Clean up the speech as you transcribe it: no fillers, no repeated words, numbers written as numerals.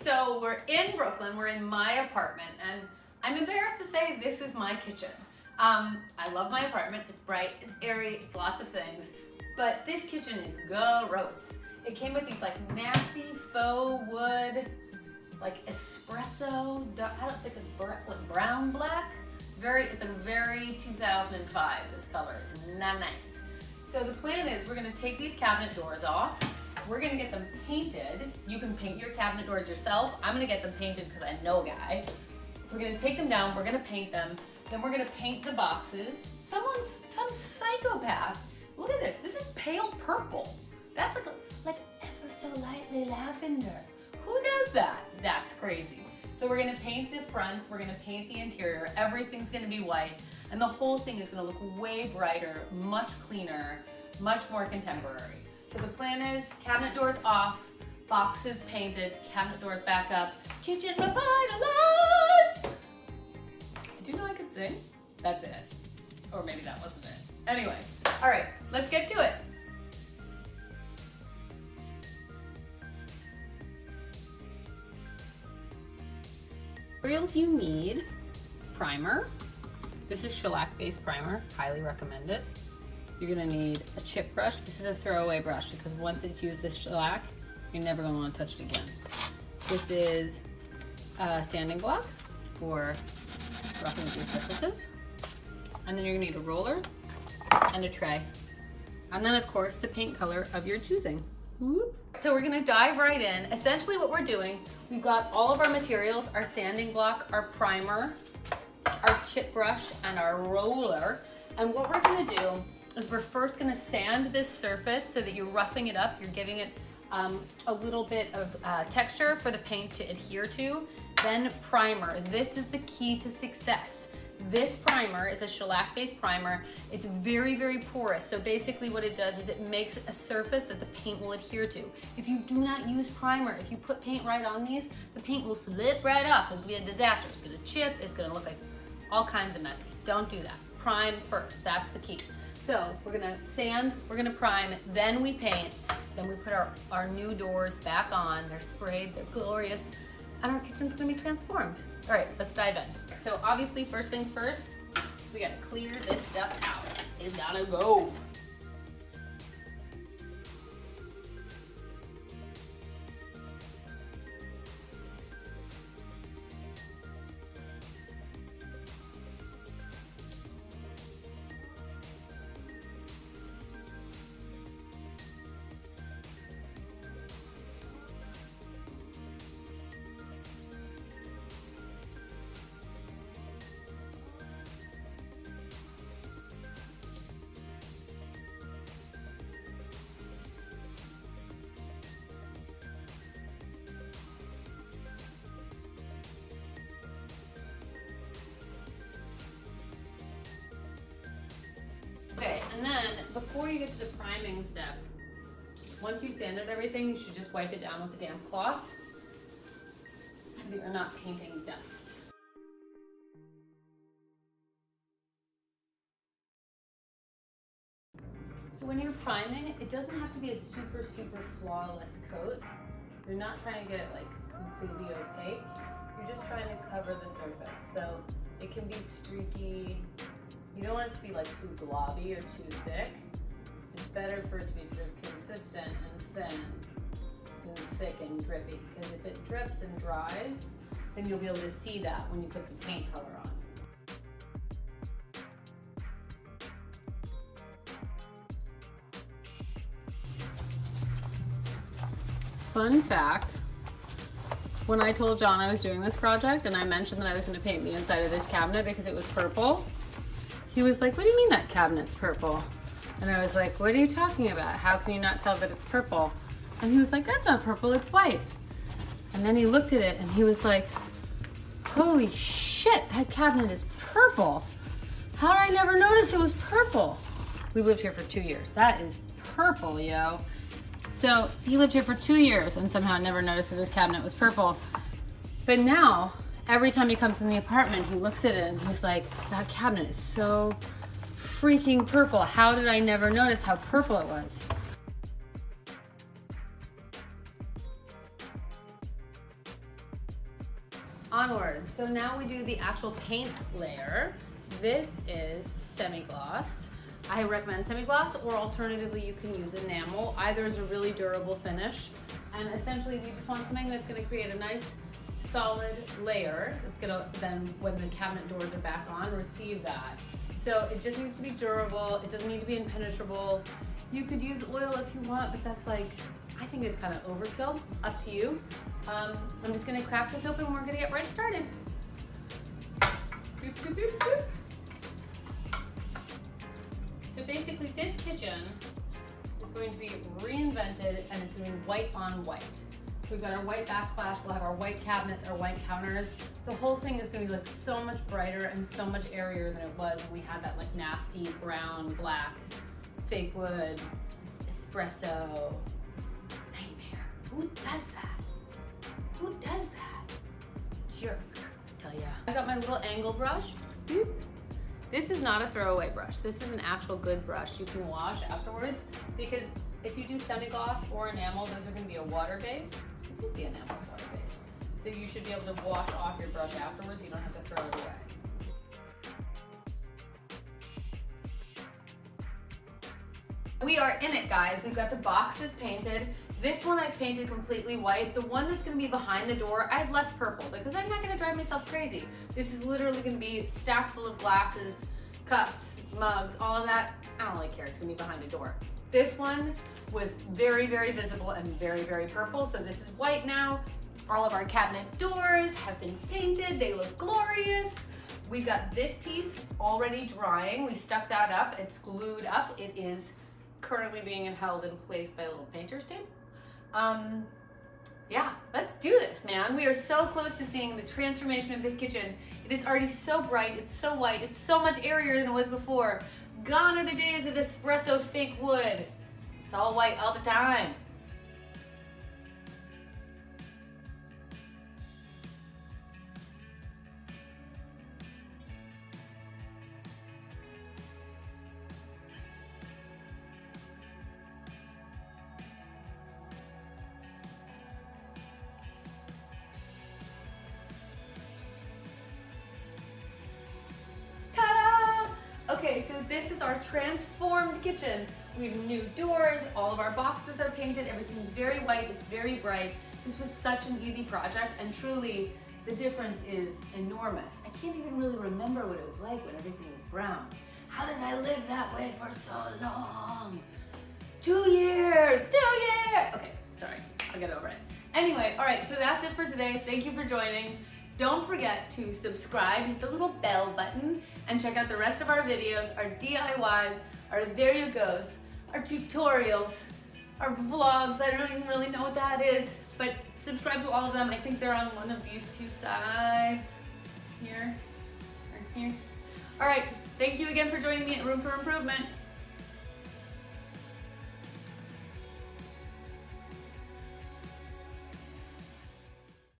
So we're in Brooklyn, we're in my apartment, and I'm embarrassed to say this is my kitchen. I love my apartment. It's bright, it's airy, it's lots of things, but this kitchen is gross. It came with these like nasty faux wood, like espresso, I don't think it's brown black. It's a very 2005, this color. It's not nice. So the plan is we're gonna take these cabinet doors off. We're gonna get them painted. You can paint your cabinet doors yourself. I'm gonna get them painted because I know a guy. So we're gonna take them down, we're gonna paint them, then we're gonna paint the boxes. Some psychopath. Look at this, this is pale purple. That's like ever so lightly lavender. Who does that? That's crazy. So we're gonna paint the fronts, we're gonna paint the interior, everything's gonna be white, and the whole thing is gonna look way brighter, much cleaner, much more contemporary. So the plan is cabinet doors off, boxes painted, cabinet doors back up, kitchen revitalized! Did you know I could sing? That's it. Or maybe that wasn't it. Anyway, all right, let's get to it. Materials you need: primer. This is shellac-based primer, highly recommended. You're gonna need a chip brush. This is a throwaway brush because once it's used with shellac, you're never gonna wanna touch it again. This is a sanding block for roughing up your surfaces. And then you're gonna need a roller and a tray. And then of course, the paint color of your choosing. Whoop. So we're gonna dive right in. Essentially what we're doing, we've got all of our materials, our sanding block, our primer, our chip brush, and our roller. And what we're gonna do is we're first gonna sand this surface so that you're roughing it up, you're giving it a little bit of texture for the paint to adhere to. Then primer, this is the key to success. This primer is a shellac-based primer. It's very, very porous. So basically what it does is it makes a surface that the paint will adhere to. If you do not use primer, if you put paint right on these, the paint will slip right off. It'll be a disaster. It's gonna chip, it's gonna look like all kinds of messy. Don't do that. Prime first, that's the key. So we're gonna sand, we're gonna prime, then we paint, then we put our new doors back on. They're sprayed, they're glorious, and our kitchen's gonna be transformed. All right, let's dive in. So obviously, first things first, we gotta clear this stuff out. It's gotta go. Okay, and then before you get to the priming step, once you sanded everything, you should just wipe it down with a damp cloth so that you're not painting dust. So when you're priming, it doesn't have to be a super, super flawless coat. You're not trying to get it like completely opaque. You're just trying to cover the surface. So it can be streaky. You don't want it to be like too globby or too thick. It's better for it to be sort of consistent and thin than thick and drippy. Because if it drips and dries, then you'll be able to see that when you put the paint color on. Fun fact, when I told John I was doing this project and I mentioned that I was going to paint the inside of this cabinet because it was purple, he was like, what do you mean that cabinet's purple? And I was like, what are you talking about? How can you not tell that it's purple? And he was like, that's not purple, it's white. And then he looked at it and he was like, holy shit, that cabinet is purple. How did I never notice it was purple? We lived here for 2 years. That is purple, yo. So he lived here for 2 years and somehow never noticed that his cabinet was purple. But now, every time he comes in the apartment, he looks at it and he's like, that cabinet is so freaking purple. How did I never notice how purple it was? Onwards. So now we do the actual paint layer. This is semi-gloss. I recommend semi-gloss, or alternatively you can use enamel. Either is a really durable finish. And essentially we just want something that's gonna create a nice solid layer. It's gonna then, when the cabinet doors are back on, receive that. So it just needs to be durable. It doesn't need to be impenetrable. You could use oil if you want, but that's like, I think it's kind of overkill, up to you. I'm just gonna crack this open and we're gonna get right started. Boop, boop, boop, boop. So basically this kitchen is going to be reinvented, and it's going to be white on white. We've got our white backsplash, we'll have our white cabinets, our white counters. The whole thing is going to look so much brighter and so much airier than it was when we had that like nasty brown, black, fake wood, espresso nightmare. Who does that? Who does that? Jerk, I tell ya. I got my little angle brush. Boop. This is not a throwaway brush. This is an actual good brush you can wash afterwards, because if you do semi-gloss or enamel, those are going to be a water base. I think the enamel's water base. So you should be able to wash off your brush afterwards. You don't have to throw it away. We are in it, guys. We've got the boxes painted. This one I've painted completely white. The one that's gonna be behind the door, I've left purple because I'm not gonna drive myself crazy. This is literally gonna be stacked full of glasses, cups, mugs, all of that. I don't really care, it's gonna be behind the door. This one was very, very visible and very, very purple, so this is white now. All of our cabinet doors have been painted. They look glorious. We got this piece already drying. We stuck that up, it's glued up. It is currently being held in place by a little painter's tape. Yeah, let's do this, man. We are so close to seeing the transformation of this kitchen. It is already so bright, it's so white, it's so much airier than it was before. Gone are the days of espresso fake wood. It's all white all the time. Okay, so this is our transformed kitchen. We have new doors, all of our boxes are painted, everything's very white, it's very bright. This was such an easy project, and truly, the difference is enormous. I can't even really remember what it was like when everything was brown. How did I live that way for so long? 2 years, 2 years! Okay, sorry, I'll get over it. Anyway, all right, so that's it for today. Thank you for joining. Don't forget to subscribe, hit the little bell button, and check out the rest of our videos, our DIYs, our there you goes, our tutorials, our vlogs. I don't even really know what that is, but subscribe to all of them. I think they're on one of these two sides, here or here. All right, thank you again for joining me at Room for Improvement.